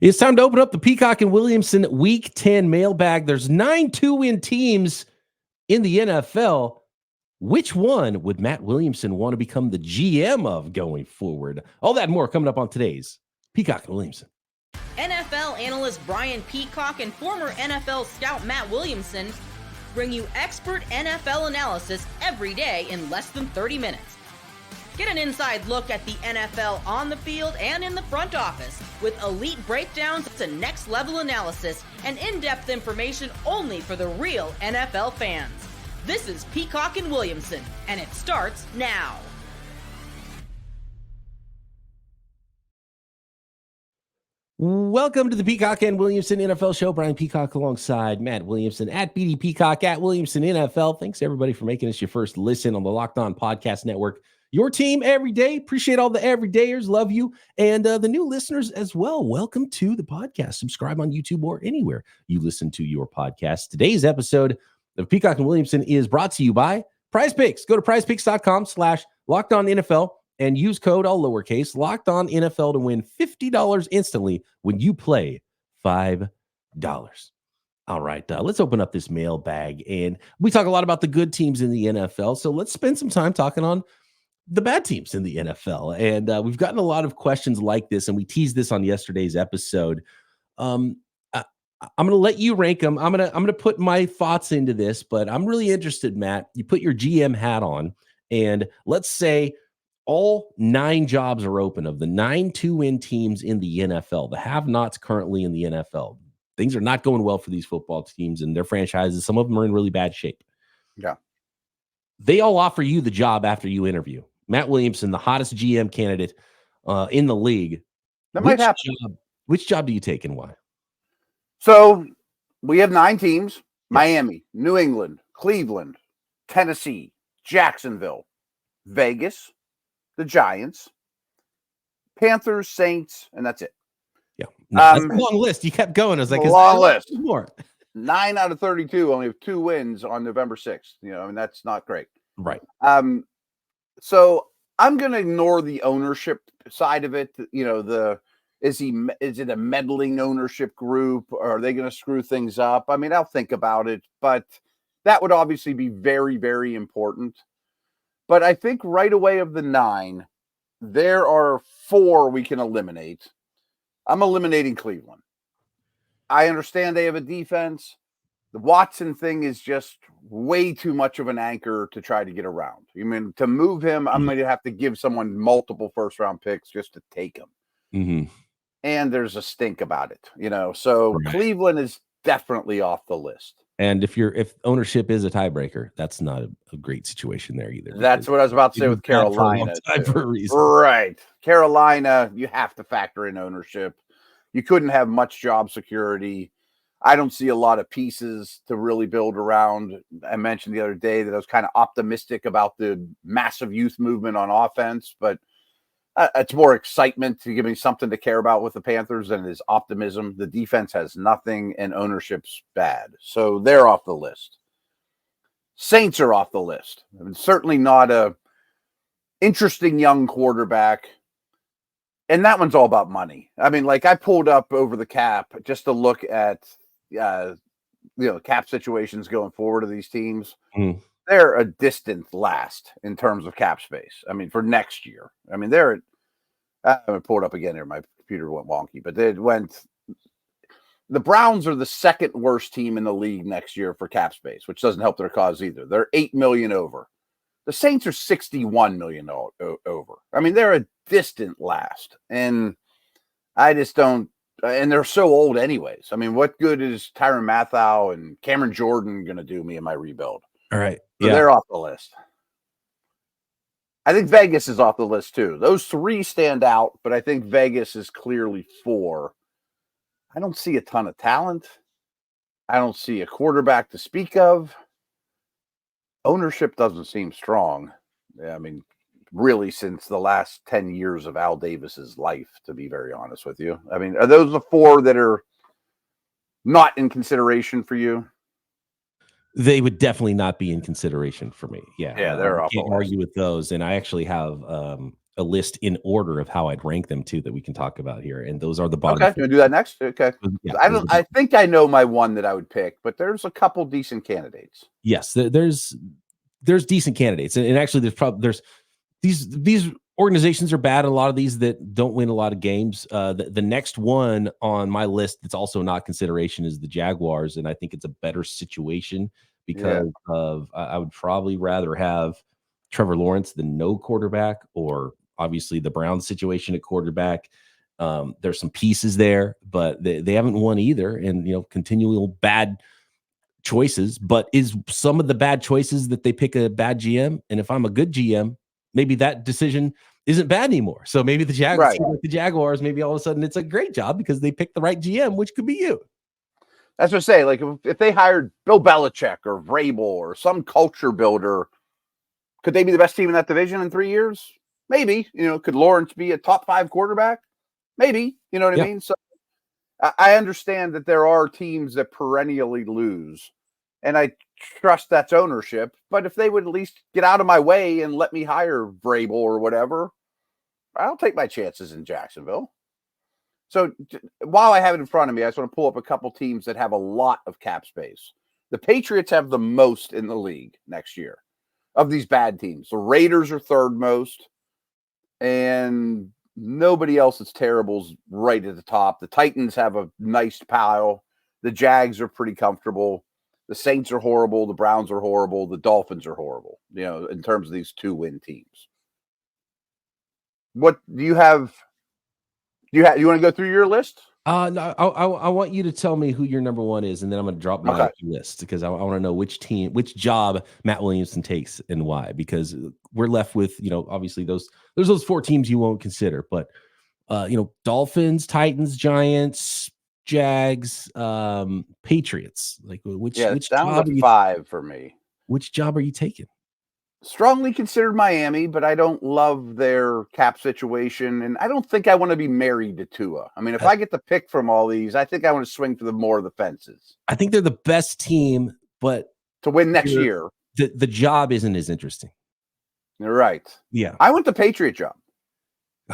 It's time to open up the Peacock and Williamson Week 10 mailbag. There's 9 2-win teams in the NFL. Which one would Matt Williamson want to become the GM of going forward? All that and more coming up on today's Peacock and Williamson. NFL analyst Brian Peacock and former NFL scout Matt Williamson bring you expert NFL analysis every day in less than 30 minutes. Get an inside look at the NFL on the field and in the front office with elite breakdowns to next-level analysis and in-depth information only for the real NFL fans. This is Peacock and Williamson, and it starts now. Welcome to the Peacock and Williamson NFL Show. Brian Peacock alongside Matt Williamson at BD Peacock at Williamson NFL. Thanks, everybody, for making us your first listen on the Locked On Podcast Network. Your team every day. Appreciate all the everydayers. Love you. And the new listeners as well. Welcome to the podcast. Subscribe on YouTube or anywhere you listen to your podcast. Today's episode of Peacock and Williamson is brought to you by PrizePicks. Go to prizepicks.com/LockedOnNFL and use code all lowercase LockedOnNFL to win $50 instantly when you play $5. All right, let's open up this mailbag. And we talk a lot about the good teams in the NFL. So let's spend some time talking on the bad teams in the NFL. And we've gotten a lot of questions like this, and we teased this on yesterday's episode. I'm going to let you rank them. I'm going to put my thoughts into this, but I'm really interested, Matt. You put your GM hat on, and let's say all 9 jobs are open of the 9 2-win teams in the NFL, the have-nots currently in the NFL. Things are not going well for these football teams and their franchises. Some of them are in really bad shape. Yeah. They all offer you the job after you interview. Matt Williamson, the hottest GM candidate in the league. That might happen. Which job do you take and why? So we have 9 teams: yes. Miami, New England, Cleveland, Tennessee, Jacksonville, Vegas, the Giants, Panthers, Saints, and that's it. Yeah. No, that's a long list. You kept going. I was like, a long list. More. 9 out of 32 only have 2 wins on November 6th. I mean, that's not great. Right. So I'm going to ignore the ownership side of it. Is it a meddling ownership group, or are they going to screw things up? I mean, I'll think about it, but that would obviously be very, very important. But I think right away of the 9, there are 4 we can eliminate. I'm eliminating Cleveland. I understand they have a defense. The Watson thing is just way too much of an anchor to try to get around. I mean, to move him, I'm going to have to give someone multiple first-round picks just to take him. Mm-hmm. And there's a stink about it, So right. Cleveland is definitely off the list. And if ownership is a tiebreaker, that's not a great situation there either. That's what I was about to say with Carolina. For a reason. Right. Carolina, you have to factor in ownership. You couldn't have much job security. I don't see a lot of pieces to really build around. I mentioned the other day that I was kind of optimistic about the massive youth movement on offense, but it's more excitement to give me something to care about with the Panthers than it is optimism. The defense has nothing, and ownership's bad. So they're off the list. Saints are off the list. I mean, certainly not a interesting young quarterback. And that one's all about money. I mean, like I pulled up over the cap just to look at, cap situations going forward of these teams. Mm. They're a distant last in terms of cap space. I mean, for next year. I mean, I'm going to pull it up again here. My computer went wonky, but the Browns are the second worst team in the league next year for cap space, which doesn't help their cause either. They're $8 million over. The Saints are $61 million over. I mean, they're a distant last. And I just don't, and they're so old anyways. I mean, what good is Tyrann Mathieu and Cameron Jordan going to do me in my rebuild? All right. So they're off the list. I think Vegas is off the list too. Those 3 stand out, but I think Vegas is clearly 4. I don't see a ton of talent. I don't see a quarterback to speak of. Ownership doesn't seem strong. I mean, really since the last 10 years of Al Davis's life, to be very honest with you. I mean, are those the 4 that are not in consideration for you? They would definitely not be in consideration for me. Yeah, they're off. Can't argue with those. And I actually have a list in order of how I'd rank them too that we can talk about here, and those are the bottom. Okay, you do that next. Okay, Yeah, I think I know my one that I would pick, but there's a couple decent candidates. Yes, there's decent candidates, and actually there's these organizations are bad, and a lot of these that don't win a lot of games. The next one on my list that's also not consideration is the Jaguars, and I think it's a better situation because of I would probably rather have Trevor Lawrence than no quarterback, or obviously the Browns situation at quarterback. There's some pieces there, but they haven't won either, and continual bad choices. But is some of the bad choices that they pick a bad GM? And if I'm a good GM, maybe that decision isn't bad anymore. So maybe the Jaguars, maybe all of a sudden it's a great job because they picked the right GM, which could be you. That's what I say. Like if they hired Bill Belichick or Vrabel or some culture builder, could they be the best team in that division in 3 years? Maybe. Could Lawrence be a top 5 quarterback? Maybe. You know what I mean? So I understand that there are teams that perennially lose, and I trust that's ownership. But if they would at least get out of my way and let me hire Vrabel or whatever, I'll take my chances in Jacksonville. So while I have it in front of me, I just want to pull up a couple teams that have a lot of cap space. The Patriots have the most in the league next year of these bad teams. The Raiders are third most, and nobody else that's terrible is right at the top. The Titans have a nice pile. The Jags are pretty comfortable. The Saints are horrible. The Browns are horrible. The Dolphins are horrible, in terms of these 2-win teams. What do you have? You want to go through your list? No, I want you to tell me who your number one is, and then I'm going to drop my list because I want to know which job Matt Williamson takes and why. Because we're left with, obviously there's those 4 teams you won't consider, but Dolphins, Titans, Giants, Jags, Patriots. Like which down to 5 for me. Which job are you taking? Strongly considered Miami, but I don't love their cap situation, and I don't think I want to be married to Tua. I mean, if I get the pick from all these, I think I want to swing for the more of the fences. I think they're the best team, but to win next year, the job isn't as interesting. You're right. Yeah, I want the Patriot job.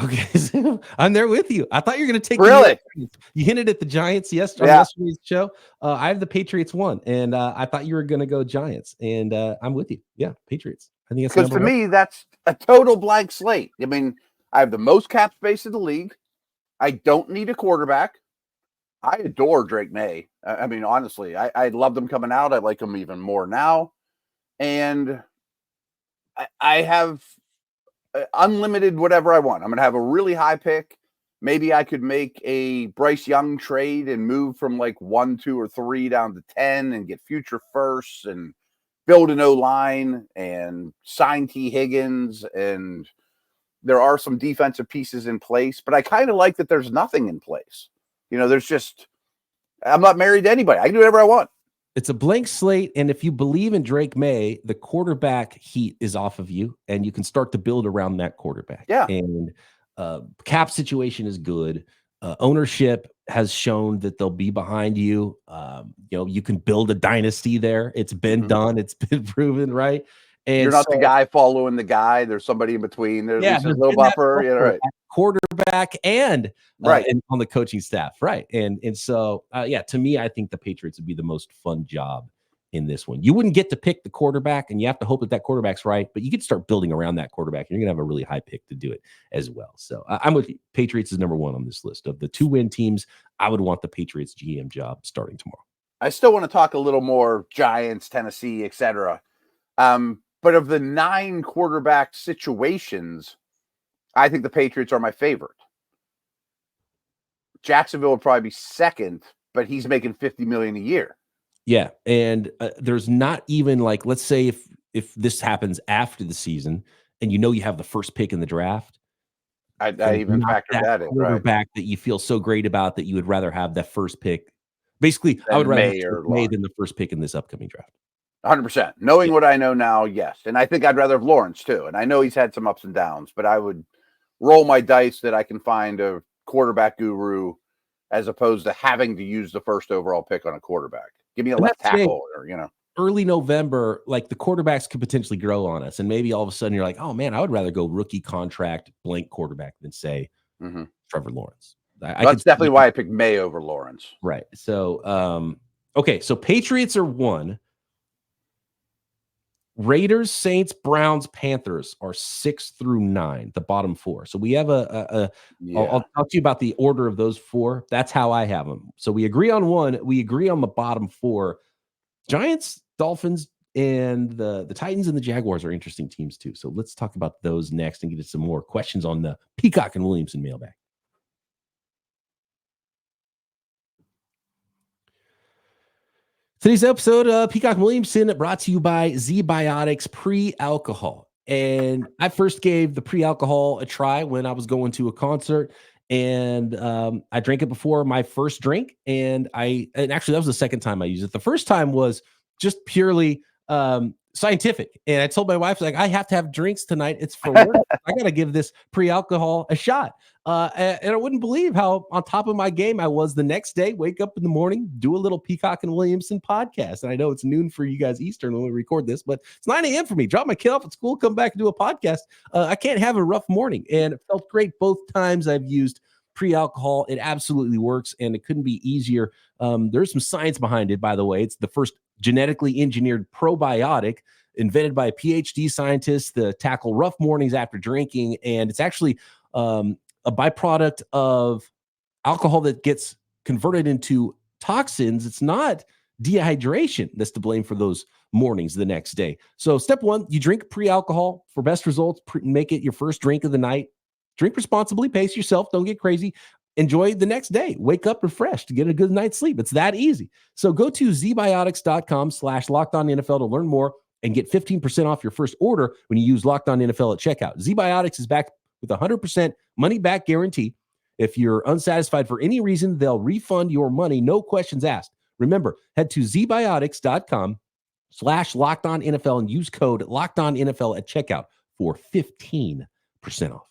Okay, so I'm there with you. I thought you were going to take really. You hinted at the Giants yesterday's show. I have the Patriots one, and I thought you were going to go Giants, and I'm with you. Yeah, Patriots. I think because to me that's a total blank slate. I mean, I have the most cap space in the league. I don't need a quarterback. I adore Drake May. I mean, honestly, I loved him coming out. I like him even more now, and I have unlimited whatever I want. I'm going to have a really high pick. Maybe I could make a Bryce Young trade and move from like 1, 2, or 3 down to 10 and get future firsts and build an O-line and sign T. Higgins. And there are some defensive pieces in place, but I kind of like that there's nothing in place. I'm not married to anybody. I can do whatever I want. It's a blank slate, and if you believe in Drake May, the quarterback heat is off of you, and you can start to build around that quarterback. Yeah. And cap situation is good. Ownership has shown that they'll be behind you. You can build a dynasty there. It's been done. It's been proven, right? And you're not the guy following the guy. There's somebody in between. There's a little buffer. Yeah, right. Quarterback and and on the coaching staff, right? And so to me, I think the Patriots would be the most fun job in this one. You wouldn't get to pick the quarterback, and you have to hope that quarterback's right, but you could start building around that quarterback, and you're gonna have a really high pick to do it as well. So I'm with you. Patriots is number 1 on this list of the 2-win teams. I would want the Patriots GM job starting tomorrow. I still want to talk a little more Giants, Tennessee, etc. But of the 9 quarterback situations, I think the Patriots are my favorite. Jacksonville would probably be second, but he's making $50 million a year. Yeah, and there's not even like, let's say if this happens after the season, and you have the first pick in the draft, I even factored that in. Quarterback that you feel so great about that you would rather have that first pick. Basically, I would rather have May than the first pick in this upcoming draft. 100%. Knowing what I know now, yes. And I think I'd rather have Lawrence too. And I know he's had some ups and downs, but I would roll my dice that I can find a quarterback guru as opposed to having to use the first overall pick on a quarterback. Give me a left tackle early November, like the quarterbacks could potentially grow on us. And maybe all of a sudden you're like, oh man, I would rather go rookie contract blank quarterback than say Trevor Lawrence. That's definitely why I picked May over Lawrence. Right. So, okay. So Patriots are 1. Raiders, Saints, Browns, Panthers are 6 through 9, the bottom 4. So we have I'll talk to you about the order of those 4. That's how I have them. So we agree on 1. We agree on the bottom 4. Giants, Dolphins, and the Titans and the Jaguars are interesting teams too. So let's talk about those next and get into some more questions on the Peacock and Williamson mailbag. Today's episode, Peacock Williamson, brought to you by Z-Biotics Pre-Alcohol. And I first gave the pre-alcohol a try when I was going to a concert, and I drank it before my first drink. And actually, that was the second time I used it. The first time was just purely scientific. And I told my wife, like, I have to have drinks tonight. It's for work. I got to give this pre-alcohol a shot. And I wouldn't believe how on top of my game I was the next day. Wake up in the morning, do a little Peacock and Williamson podcast. And I know it's noon for you guys Eastern when we record this, but it's 9 a.m. for me. Drop my kid off at school, come back and do a podcast. I can't have a rough morning. And it felt great both times I've used pre-alcohol. It absolutely works, and it couldn't be easier. There's some science behind it, by the way. It's the first genetically engineered probiotic invented by a PhD scientist to tackle rough mornings after drinking. And it's actually a byproduct of alcohol that gets converted into toxins. It's not dehydration that's to blame for those mornings the next day. So step 1, you drink pre-alcohol for best results. Make it your first drink of the night. Drink responsibly, pace yourself, don't get crazy. Enjoy the next day. Wake up refreshed to get a good night's sleep. It's that easy. So go to zbiotics.com/LockedOnNFL to learn more and get 15% off your first order when you use Locked On NFL at checkout. Z-Biotics is back with a 100% money-back guarantee. If you're unsatisfied for any reason, they'll refund your money, no questions asked. Remember, head to zbiotics.com/LockedOnNFL and use code LockedOnNFL at checkout for 15% off.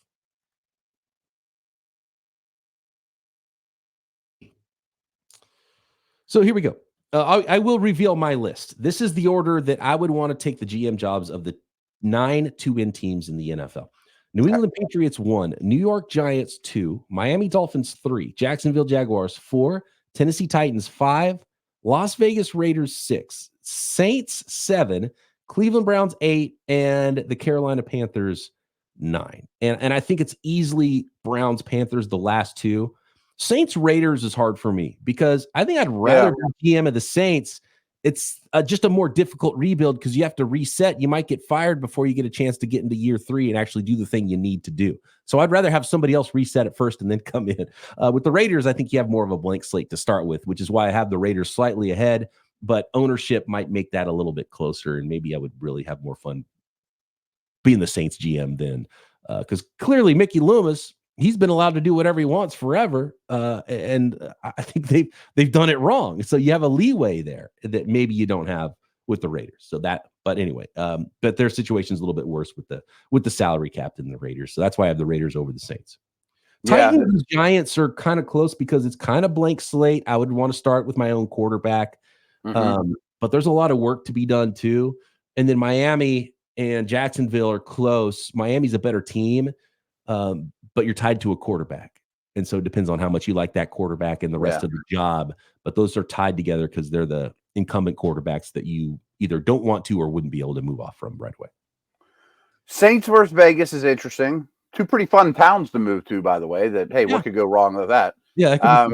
So here we go. I will reveal my list. This is the order that I would want to take the GM jobs of the 9 2-win teams in the NFL. New England Patriots 1, New York Giants 2, Miami Dolphins 3, Jacksonville Jaguars 4, Tennessee Titans 5, Las Vegas Raiders 6, Saints 7, Cleveland Browns 8, and the Carolina Panthers 9. And I think it's easily Browns Panthers the last 2. Saints Raiders is hard for me because I think I'd rather be GM of the Saints. It's just a more difficult rebuild because you have to reset. You might get fired before you get a chance to get into year 3 and actually do the thing you need to do. So I'd rather have somebody else reset it first and then come in. With the Raiders, I think you have more of a blank slate to start with, which is why I have the Raiders slightly ahead, but ownership might make that a little bit closer, and maybe I would really have more fun being the Saints GM then. Because clearly Mickey Loomis, he's been allowed to do whatever he wants forever, and I think they've done it wrong. So you have a leeway there that maybe you don't have with the Raiders. So that, but anyway, but their situation's a little bit worse with the salary cap than the Raiders. So that's why I have the Raiders over the Saints. Titans and Giants are kind of close because it's kind of blank slate. I would want to start with my own quarterback, but there's a lot of work to be done too. And then Miami and Jacksonville are close. Miami's a better team. But you're tied to a quarterback. And so it depends on how much you like that quarterback and the rest of the job. But those are tied together because they're the incumbent quarterbacks that you either don't want to or wouldn't be able to move off from right away. Saints versus Vegas is interesting. 2 pretty fun towns to move to, by the way. What could go wrong with that? Yeah.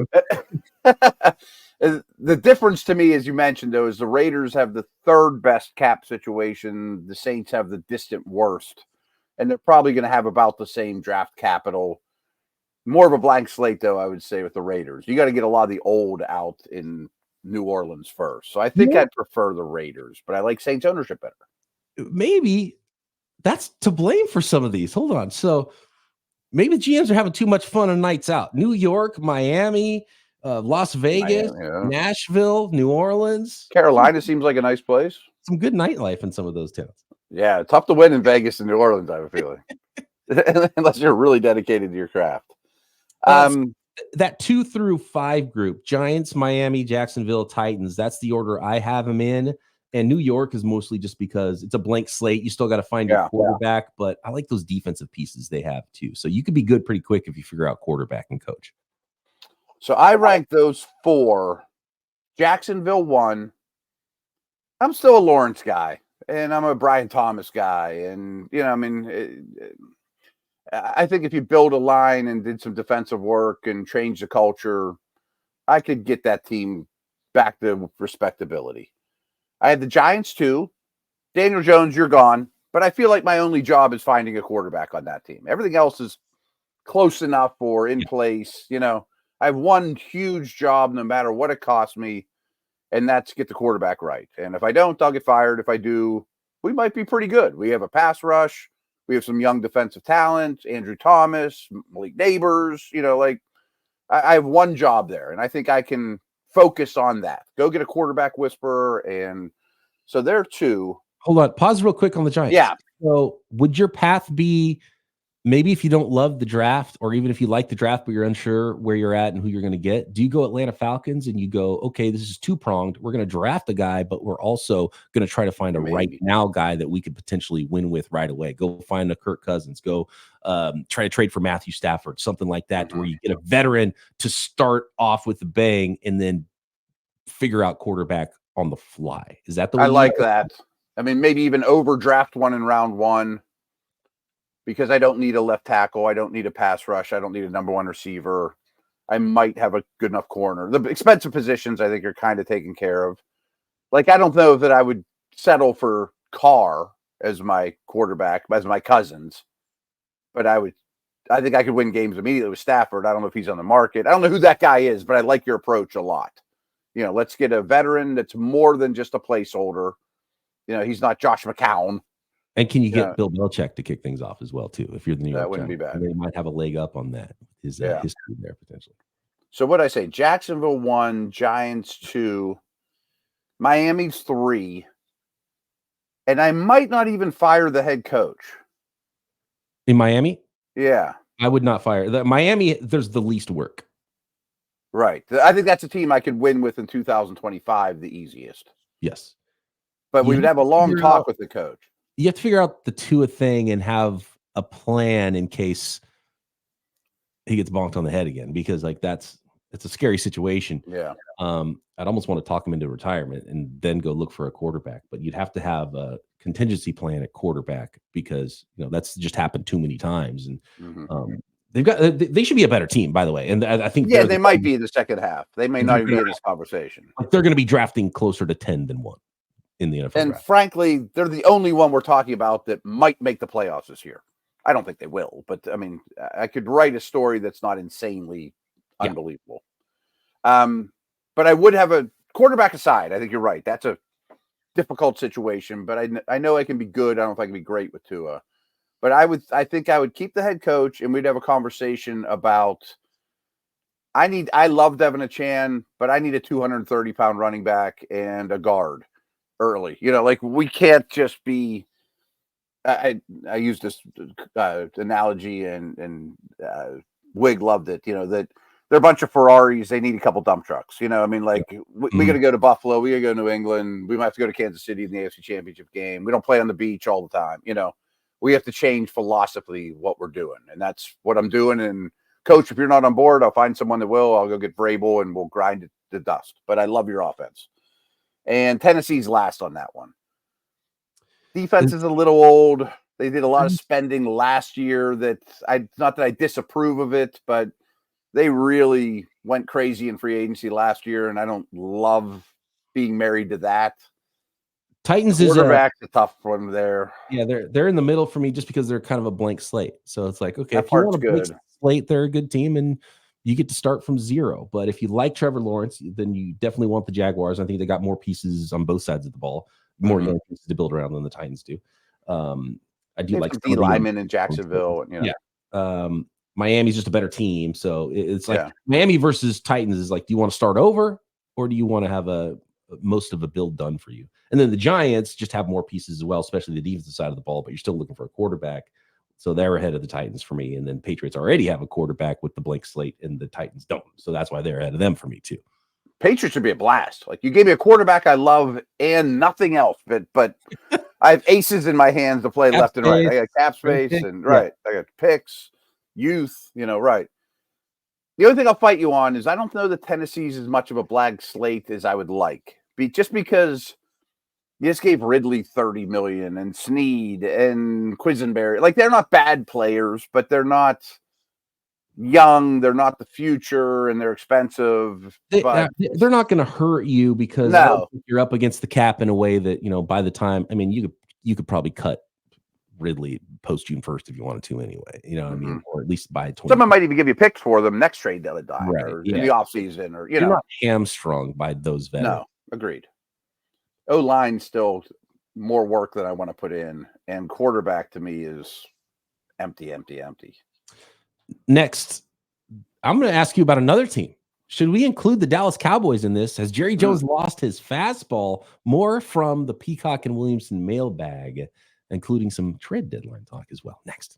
The difference to me, as you mentioned, though, is the Raiders have the 3rd best cap situation. The Saints have the distant worst. And they're probably going to have about the same draft capital. More of a blank slate, though, I would say, with the Raiders. You got to get a lot of the old out in New Orleans first. So I think I'd prefer the Raiders, but I like Saints ownership better. Maybe that's to blame for some of these. Hold on. So maybe the GMs are having too much fun on nights out. New York, Miami, Las Vegas, Nashville, New Orleans. Carolina seems like a nice place. Some good nightlife in some of those towns. Yeah, tough to win in Vegas and New Orleans, I have a feeling. Unless you're really dedicated to your craft. That 2 through 5 group, Giants, Miami, Jacksonville, Titans, that's the order I have them in. And New York is mostly just because it's a blank slate. You still got to find your quarterback, but I like those defensive pieces they have too. So you could be good pretty quick if you figure out quarterback and coach. So I rank those 4. Jacksonville 1. I'm still a Lawrence guy, and I'm a Brian Thomas guy. And, I think if you build a line and did some defensive work and change the culture, I could get that team back to respectability. I had the Giants 2. Daniel Jones, you're gone. But I feel like my only job is finding a quarterback on that team. Everything else is close enough or in place. I have one huge job no matter what it costs me, and that's get the quarterback right. And if I don't, I'll get fired. If I do, we might be pretty good. We have a pass rush. We have some young defensive talent, Andrew Thomas, Malik Neighbors. I have one job there, and I think I can focus on that. Go get a quarterback whisperer, and so there too. Hold on, pause real quick on the Giants. Yeah. So would your path be maybe if you don't love the draft, or even if you like the draft but you're unsure where you're at and who you're going to get? Do you go Atlanta Falcons and you go, okay, this is 2-pronged. We're going to draft a guy, but we're also going to try to find a right now guy that we could potentially win with right away. Go find a Kirk Cousins. Go try to trade for Matthew Stafford, something like that, to where you get a veteran to start off with the bang and then figure out quarterback on the fly. Is that the way? I like that. I mean, maybe even overdraft one in round 1, because I don't need a left tackle. I don't need a pass rush. I don't need a number 1 receiver. I might have a good enough corner. The expensive positions, I think, are kind of taken care of. I don't know that I would settle for Carr as my quarterback, as my Cousins, but I think I could win games immediately with Stafford. I don't know if he's on the market. I don't know who that guy is, but I like your approach a lot. Let's get a veteran that's more than just a placeholder. He's not Josh McCown. And can you get Bill Belichick to kick things off as well, too, if you're the New York That wouldn't Giants? be bad. They might have a leg up on that. His history there, potentially. So what I say, Jacksonville 1, Giants 2, Miami's 3, and I might not even fire the head coach. In Miami? Yeah. I would not fire. Miami, there's the least work. Right. I think that's a team I could win with in 2025, the easiest. Yes. But we would have a long talk with the coach. You have to figure out the Tua thing and have a plan in case he gets bonked on the head again, because it's a scary situation. Yeah. I'd almost want to talk him into retirement and then go look for a quarterback, but you'd have to have a contingency plan at quarterback, because that's just happened too many times. And they should be a better team, by the way. And I think they might be in the second half. They may not even be in this conversation. They're going to be drafting closer to 10 than 1 in the NFL and draft. Frankly, they're the only one we're talking about that might make the playoffs this year. I don't think they will, but I mean, I could write a story that's not insanely unbelievable. But I would have a quarterback aside. I think you're right. That's a difficult situation, but I know I can be good. I don't know if I can be great with Tua, but I think I would keep the head coach, and we'd have a conversation about, I love Devin Achan, but I need a 230-pound running back and a guard early. We can't just be, I use this analogy, and Wig loved it, that they're a bunch of Ferraris. They need a couple dump trucks. We got to go to Buffalo. We got to go to New England. We might have to go to Kansas City in the AFC Championship game. We don't play on the beach all the time. We have to change philosophically what we're doing. And that's what I'm doing. And coach, if you're not on board, I'll find someone that will. I'll go get Vrabel and we'll grind it to dust. But I love your offense. And Tennessee's last on that one. Defense is a little old. They did a lot of spending last year not that I disapprove of it, but they really went crazy in free agency last year, and I don't love being married to that. Titans quarterback's a tough one there. Yeah, they're in the middle for me just because they're kind of a blank slate. So it's like, okay, that if you want a blank slate, they're a good team, and you get to start from 0. But if you like Trevor Lawrence, then you definitely want the Jaguars. I think they got more pieces on both sides of the ball, more young pieces to build around than the Titans do. I do like D lineman in Jacksonville. Miami's just a better team. So it's like Miami versus Titans is like, do you want to start over, or do you want to have most of a build done for you? And then the Giants just have more pieces as well, especially the defensive side of the ball, but you're still looking for a quarterback. So they're ahead of the Titans for me. And then Patriots already have a quarterback with the blank slate, and the Titans don't. So that's why they're ahead of them for me too. Patriots would be a blast. Like, you gave me a quarterback I love and nothing else, but I have aces in my hands to play left and right. I got cap space and I got picks, youth, right. The only thing I'll fight you on is I don't know that Tennessee's as much of a blank slate as I would like. Just because you just gave Ridley $30 million and Snead and Quisenberry. Like, they're not bad players, but they're not young. They're not the future, and they're expensive. But they're not going to hurt you because you're up against the cap in a way that, by the time, I mean, you could probably cut Ridley post June 1st if you wanted to anyway, what I mean, or at least by 20. Someone might even give you picks for them next trade deadline or in the offseason, or you're not hamstrung by those veterans. No, agreed. O-line still more work than I want to put in, and quarterback to me is empty. Next, I'm going to ask you about another team. Should we include the Dallas Cowboys in this? Has Jerry Jones lost his fastball? More from the Peacock and Williamson mailbag, including some trade deadline talk as well. Next.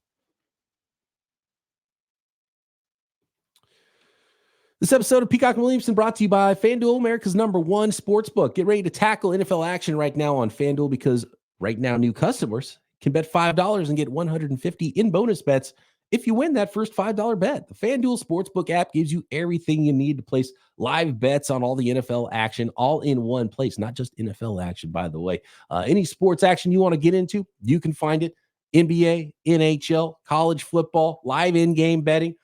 This episode of Peacock and Williamson brought to you by FanDuel, America's #1 sportsbook. Get ready to tackle NFL action right now on FanDuel, because right now new customers can bet $5 and get $150 in bonus bets if you win that first $5 bet. The FanDuel Sportsbook app gives you everything you need to place live bets on all the NFL action all in one place. Not just NFL action, by the way. Any sports action you want to get into, you can find it. NBA, NHL, college football, live in-game betting,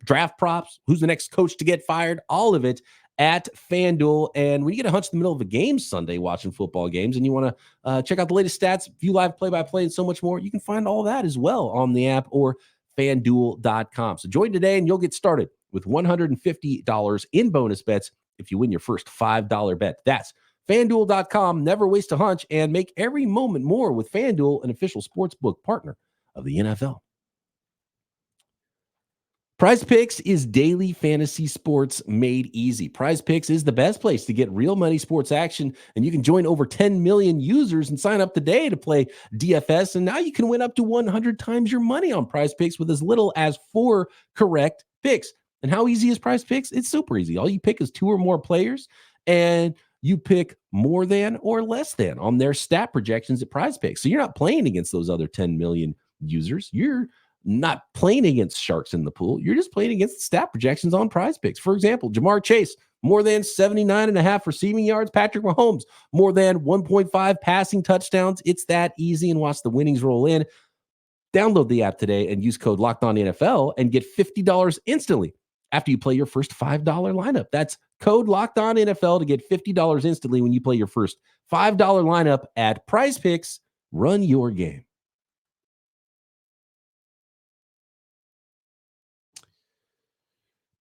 draft props, who's the next coach to get fired, all of it at FanDuel. And when you get a hunch in the middle of a game Sunday watching football games and you want to check out the latest stats, view live play-by-play, and so much more, you can find all that as well on the app or FanDuel.com. So join today and you'll get started with $150 in bonus bets if you win your first $5 bet. That's FanDuel.com. Never waste a hunch and make every moment more with FanDuel, an official sportsbook partner of the NFL. Prize Picks is daily fantasy sports made easy. Prize Picks is the best place to get real money sports action, and you can join over 10 million users and sign up today to play DFS, and now you can win up to 100 times your money on Prize Picks with as little as 4 correct picks. And how easy is Prize Picks? It's super easy. All you pick is 2 or more players, and you pick more than or less than on their stat projections at Prize Picks. So you're not playing against those other 10 million users. You're not playing against sharks in the pool. You're just playing against the stat projections on Prize Picks. For example, Jamar Chase, more than 79.5 receiving yards. Patrick Mahomes, more than 1.5 passing touchdowns. It's that easy, and watch the winnings roll in. Download the app today and use code LOCKEDONNFL and get $50 instantly after you play your first $5 lineup. That's code LOCKEDONNFL to get $50 instantly when you play your first $5 lineup at Prize Picks. Run your game.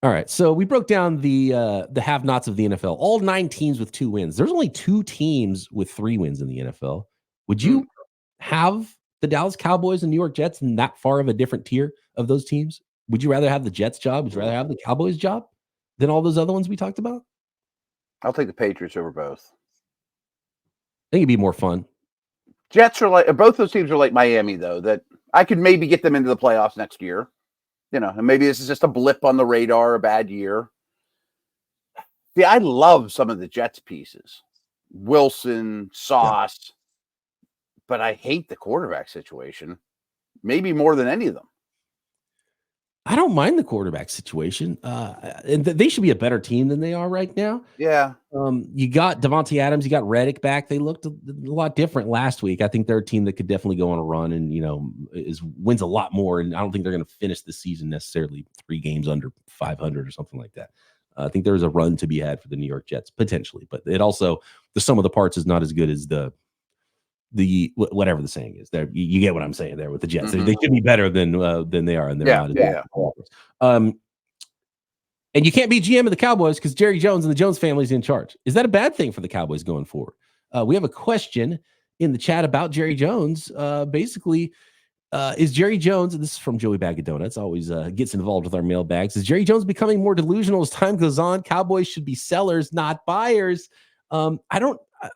All right, so we broke down the have-nots of the NFL. All 9 teams with 2 wins. There's only 2 teams with 3 wins in the NFL. Would you have the Dallas Cowboys and New York Jets in that far of a different tier of those teams? Would you rather have the Jets job? Would you rather have the Cowboys job than all those other ones we talked about? I'll take the Patriots over both. I think it'd be more fun. Jets are like, both those teams are like Miami, though, that I could maybe get them into the playoffs next year. And maybe this is just a blip on the radar, a bad year. See, I love some of the Jets pieces. Wilson, Sauce. But I hate the quarterback situation. Maybe more than any of them. I don't mind the quarterback situation. And they should be a better team than they are right now. Yeah. You got Devontae Adams, you got Reddick back. They looked a lot different last week. I think they're a team that could definitely go on a run and, wins a lot more. And I don't think they're going to finish the season necessarily 3 games under 500 or something like that. I think there's a run to be had for the New York Jets potentially, but it also, the sum of the parts is not as good as the whatever the saying is there. You get what I'm saying there with the Jets. They should be better than they are, and they're not. And you can't be GM of the Cowboys because Jerry Jones and the Jones family is in charge. Is that a bad thing for the Cowboys going forward? We have a question in the chat about Jerry Jones. Basically, is Jerry Jones, and this is from Joey Bag of Donuts, always gets involved with our mailbags. Is Jerry Jones becoming more delusional as time goes on? Cowboys should be sellers, not buyers.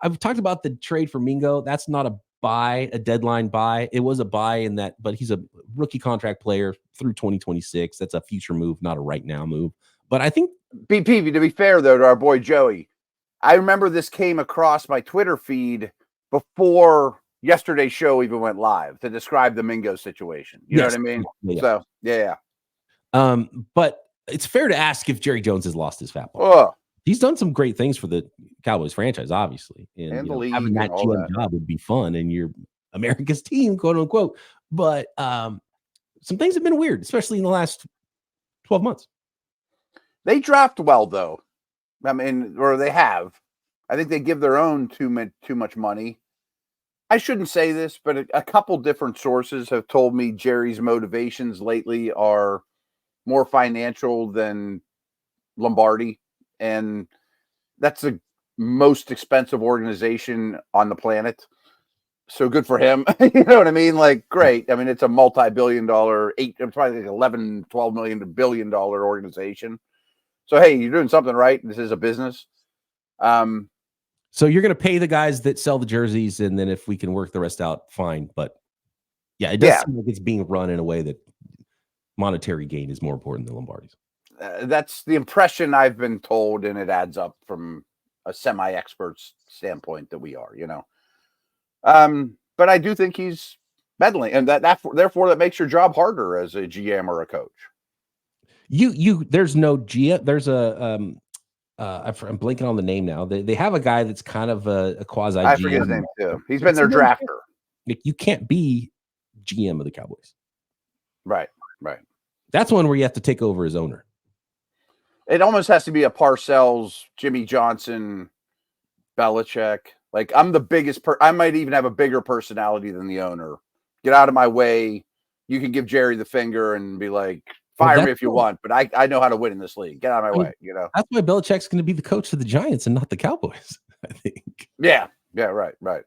I've talked about the trade for Mingo. That's not a buy, a deadline buy. It was a buy in that, but he's a rookie contract player through 2026. That's a future move, not a right now move. But I think BP, to be fair though, to our boy Joey, I remember this came across my Twitter feed before yesterday's show even went live to describe the Mingo situation. You know what I mean? Yeah. So yeah. But it's fair to ask if Jerry Jones has lost his fat ball. Oh, He's done some great things for the Cowboys franchise, obviously, and the league having that and all GM that. job would be fun, and you're America's team, quote unquote. But some things have been weird, especially in the last 12 months. They draft well, though. I mean, or they have. I think they give their own too much money. I shouldn't say this, but a couple different sources have told me Jerry's motivations lately are more financial than Lombardi, and that's the most expensive organization on the planet. So good for him. You know what I mean? Like, great. I mean, it's a multi-billion-dollar, probably like 11, 12 million to billion-dollar organization. So, hey, you're doing something right. This is a business. So you're going to pay the guys that sell the jerseys, and then if we can work the rest out, fine. But yeah, it does seem like it's being run in a way that monetary gain is more important than Lombardi's. That's the impression I've been told, and it adds up from a semi-expert's standpoint that we are, But I do think he's meddling, and therefore that makes your job harder as a GM or a coach. There's no GM. There's a I'm blanking on the name now. They have a guy that's kind of a quasi GM. I forget his name too. He's been their drafter. You can't be GM of the Cowboys. Right. That's one where you have to take over as owner. It almost has to be a Parcells, Jimmy Johnson, Belichick. Like, I'm the biggest I might even have a bigger personality than the owner. Get out of my way. You can give Jerry the finger and be like, fire me if you want, but I know how to win in this league. Get out of my way, That's why Belichick's going to be the coach of the Giants and not the Cowboys, I think. Yeah, right. I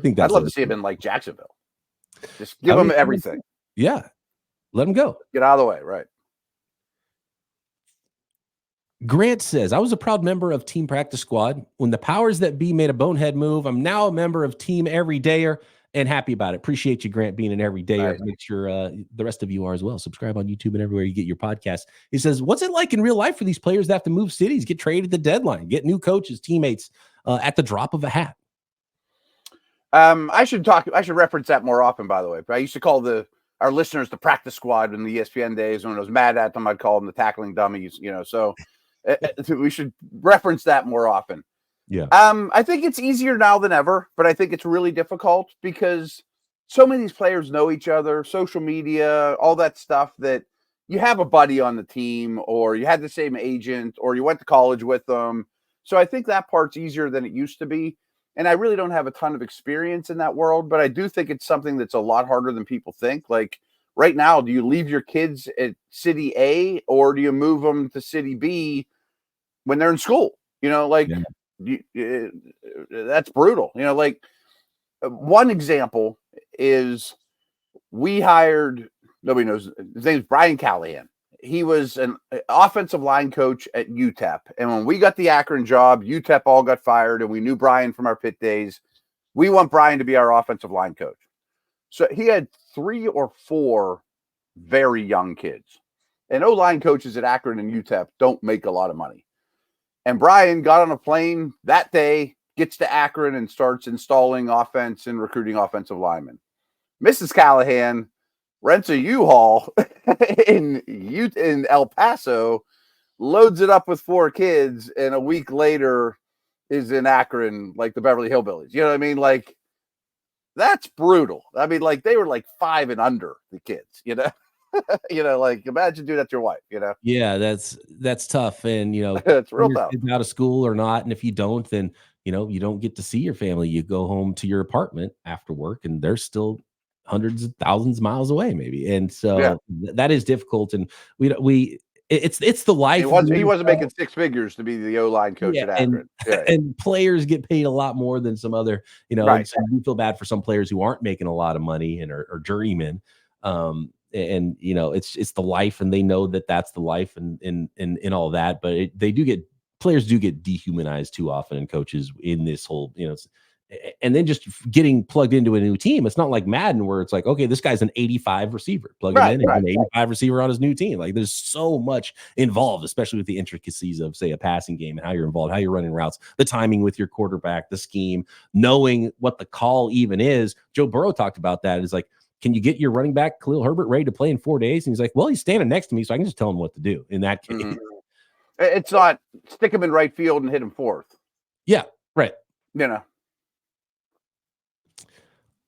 think I'd love to see him in like Jacksonville. Just give him everything. Yeah. Let him go. Get out of the way, right. Grant says, I was a proud member of Team Practice Squad. When the powers that be made a bonehead move, I'm now a member of Team Everydayer and happy about it. Appreciate you, Grant, being an everydayer. Nice. Make sure the rest of you are as well. Subscribe on YouTube and everywhere you get your podcast. He says, what's it like in real life for these players that have to move cities, get traded at the deadline, get new coaches, teammates at the drop of a hat? I should reference that more often, by the way. But I used to call our listeners the practice squad in the ESPN days. When I was mad at them, I'd call them the tackling dummies, so we should reference that more often. Yeah. I think it's easier now than ever, but I think it's really difficult because so many of these players know each other, social media, all that stuff, that you have a buddy on the team, or you had the same agent, or you went to college with them. So I think that part's easier than it used to be. And I really don't have a ton of experience in that world, but I do think it's something that's a lot harder than people think. Like right now, do you leave your kids at city A or do you move them to city B when they're in school? That's brutal. One example is we hired, nobody knows, his name's Brian Callahan. He was an offensive line coach at UTEP. And when we got the Akron job, UTEP all got fired, and we knew Brian from our Pitt days. We want Brian to be our offensive line coach. So he had 3 or 4 very young kids. And O-line coaches at Akron and UTEP don't make a lot of money. And Brian got on a plane that day, gets to Akron, and starts installing offense and recruiting offensive linemen. Mrs. Callahan rents a U-Haul in El Paso, loads it up with 4 kids, and a week later is in Akron, like the Beverly Hillbillies. You know what I mean? Like, that's brutal. I mean, like, they were like 5 and under, the kids, like, imagine doing that to your wife, Yeah, that's tough. And, it's real tough. Out of school or not. And if you don't, then, you don't get to see your family. You go home to your apartment after work, and they're still hundreds of thousands of miles away, maybe. And so that is difficult. And it's the life. He wasn't making 6 figures to be the O-line coach at Akron. And players get paid a lot more than some other, Right. So you feel bad for some players who aren't making a lot of money and are journeymen. And it's the life, and they know that that's the life and all that. But players do get dehumanized too often, and coaches in this whole, and then just getting plugged into a new team. It's not like Madden where it's like, okay, this guy's an 85 receiver. Plug him in and an 85 receiver on his new team. Like there's so much involved, especially with the intricacies of, say, a passing game and how you're involved, how you're running routes, the timing with your quarterback, the scheme, knowing what the call even is. Joe Burrow talked about that. It's like, can you get your running back, Khalil Herbert, ready to play in 4 days? And he's like, well, he's standing next to me, so I can just tell him what to do in that case. It's not stick him in right field and hit him fourth. Yeah, right.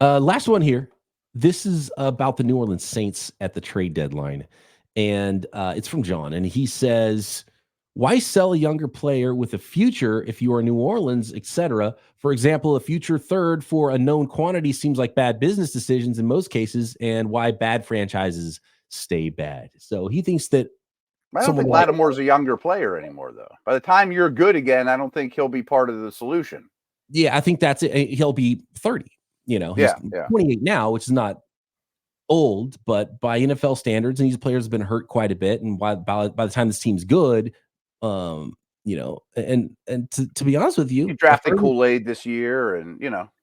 Last one here. This is about the New Orleans Saints at the trade deadline. And it's from John. And he says, why sell a younger player with a future if you are New Orleans, etc.? For example, a future third for a known quantity seems like bad business decisions in most cases, and why bad franchises stay bad. So he thinks that I don't think Lattimore's a younger player anymore, though. By the time you're good again, I don't think he'll be part of the solution. Yeah, I think that's it. He'll be 30. He's 28 now, which is not old, but by NFL standards, and these players have been hurt quite a bit. And by the time this team's good, and to be honest with you drafted Kool-Aid this year, and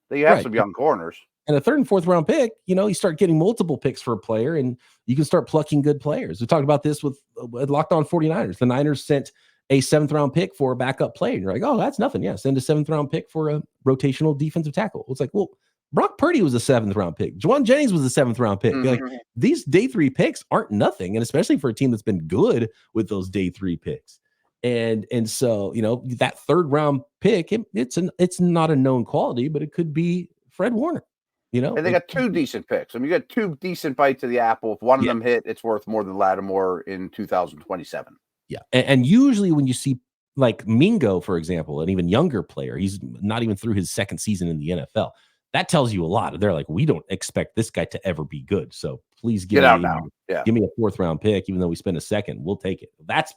they have some young corners. And a 3rd and 4th round pick, you start getting multiple picks for a player, and you can start plucking good players. We talked about this with Locked On 49ers. The Niners sent a 7th round pick for a backup player. And you're like, oh, that's nothing. Yeah, send a 7th round pick for a rotational defensive tackle. It's like, well, Brock Purdy was a 7th round pick. Juwan Jennings was a 7th round pick. Like, these day 3 picks aren't nothing, and especially for a team that's been good with those day 3 picks. And so that 3rd round pick, it's not a known quality, but it could be Fred Warner. And they got 2 decent picks. I mean, you got 2 decent bites of the apple. If one of them hit, it's worth more than Lattimore in 2027. Yeah, and usually when you see like Mingo, for example, an even younger player, he's not even through his 2nd season in the NFL. That tells you a lot. They're like, we don't expect this guy to ever be good. So please give me a 4th round pick, even though we spent a 2nd. We'll take it. That's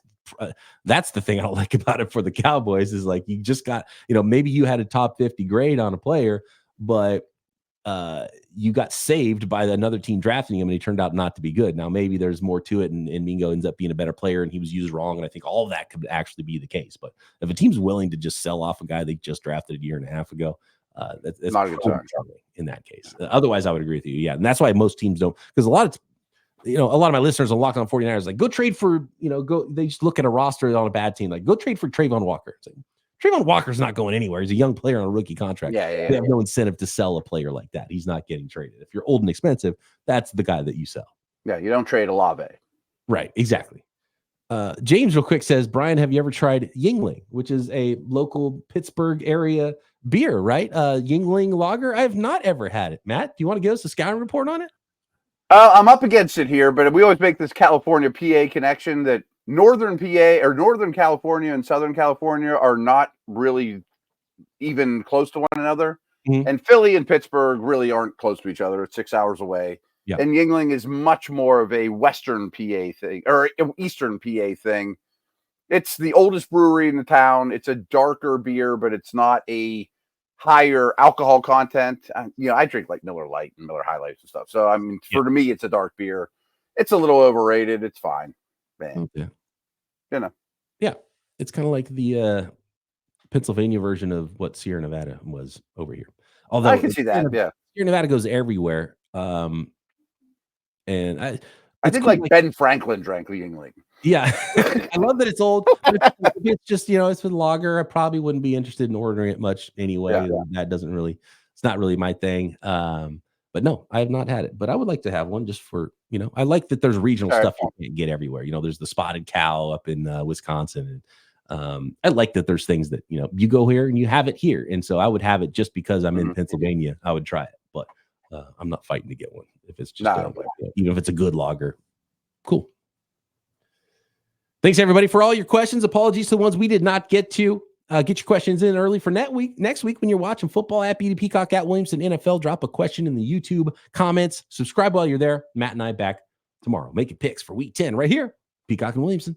the thing I don't like about it for the Cowboys is like, you just got, maybe you had a top 50 grade on a player, but you got saved by another team drafting him and he turned out not to be good. Now, maybe there's more to it and Mingo ends up being a better player and he was used wrong. And I think all of that could actually be the case. But if a team's willing to just sell off a guy they just drafted a year and a half ago, that's not a good sign in that case. Otherwise, I would agree with you. Yeah. And that's why most teams don't, because a lot of my listeners on Locked On 49ers, like, go trade for, they just look at a roster on a bad team, like, go trade for Trayvon Walker. It's like, Trayvon Walker's not going anywhere. He's a young player on a rookie contract. They have no incentive to sell a player like that. He's not getting traded. If you're old and expensive, that's the guy that you sell. Yeah, you don't trade Olave. Right, exactly. James real quick says, Brian, have you ever tried Yingling, which is a local Pittsburgh area beer, right? Yingling lager. I have not ever had it. Matt, do you want to give us a scouting report on it? I'm up against it here, but we always make this California PA connection that Northern PA or Northern California and Southern California are not really even close to one another. And Philly and Pittsburgh really aren't close to each other. It's 6 hours away. Yeah. And Yingling is much more of a Western PA thing or Eastern PA thing. It's the oldest brewery in the town. It's a darker beer, but it's not a higher alcohol content. I drink like Miller Lite and Miller High Life and stuff. So, I mean, to me, it's a dark beer. It's a little overrated. It's fine. Man. Okay. Yeah. It's kind of like the Pennsylvania version of what Sierra Nevada was over here. Although I can see that. Sierra Nevada goes everywhere. And I think cool, like Ben Franklin drank Yingling. Yeah. I love that it's old. It's just, it's with lager. I probably wouldn't be interested in ordering it much anyway. That doesn't really, it's not really my thing. But no, I have not had it, but I would like to have one just for, I like that there's regional stuff you can't get everywhere. There's the Spotted Cow up in Wisconsin. And I like that there's things that, you go here and you have it here. And so I would have it just because I'm in Pennsylvania. I would try it, but I'm not fighting to get one if it's just, even if it's a good lager. Cool. Thanks everybody for all your questions. Apologies to the ones we did not get to. Get your questions in early for next week when you're watching football at BD Peacock at Williamson NFL. Drop a question in the YouTube comments. Subscribe while you're there. Matt and I back tomorrow. Making picks for week 10 right here. Peacock and Williamson.